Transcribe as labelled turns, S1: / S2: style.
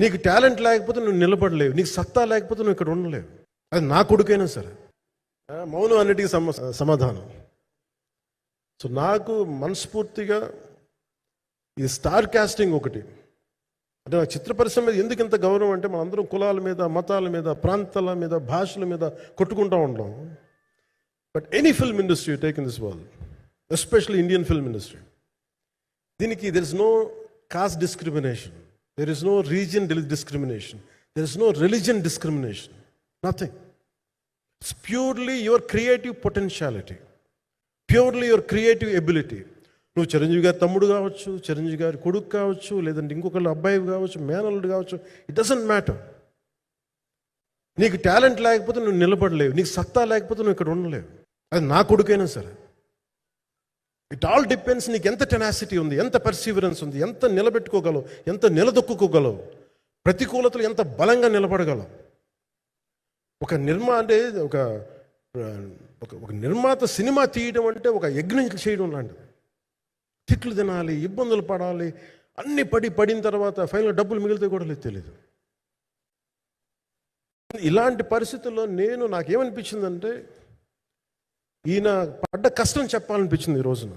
S1: నీకు టాలెంట్ లేకపోతే నువ్వు నిలబడలేవు, నీకు సత్తా లేకపోతే నువ్వు ఇక్కడ ఉండలేవు. అది నా కొడుకైనా సరే. మౌనం అన్నిటికీ సమాధానం. సో నాకు మనస్ఫూర్తిగా ఈ స్టార్ కాస్టింగ్ ఒకటి అంటే నా చిత్ర పరిశ్రమ మీద ఎందుకు ఇంత గౌరవం అంటే మనందరం కులాల మీద, మతాల మీద, ప్రాంతాల మీద, భాషల మీద కొట్టుకుంటూ ఉంటాం. But any film industry take in this world, especially Indian film industry, దీనికి there is no caste discrimination, there is no region discrimination, there is no religion discrimination, nothing. It's purely your creative potentiality, purely your creative ability. నువ్వు చిరంజీవి గారి తమ్ముడు కావచ్చు, చిరంజీవి గారి కొడుకు కావచ్చు, లేదంటే ఇంకొకళ్ళు అబ్బాయి కావచ్చు, మేనల్లుడు కావచ్చు, ఇట్ డజంట్ మ్యాటర్. నీకు టాలెంట్ లేకపోతే నువ్వు నిలబడలేవు, నీకు సత్తా లేకపోతే నువ్వు ఇక్కడ ఉండలేవు. అది నా కొడుకైనా సరే. ఇట్ ఆల్ డిపెండ్స్ నీకు ఎంత టెనాసిటీ ఉంది, ఎంత పర్సీవరెన్స్ ఉంది, ఎంత నిలబెట్టుకోగలవు, ఎంత నిలదొక్కుకోగలవు, ప్రతికూలతలు ఎంత బలంగా నిలబడగలవు. ఒక నిర్మాత సినిమా తీయడం అంటే ఒక యజ్ఞం చేయడం లాంటిది. తిట్లు తినాలి, ఇబ్బందులు పడాలి, అన్ని పడిన తర్వాత ఫైనల్ డబ్బులు మిగిలితే కూడా లేదు తెలియదు. ఇలాంటి పరిస్థితుల్లో నాకేమనిపించిందంటే ఈయన పడ్డ కష్టం చెప్పాలనిపించింది ఈ రోజున.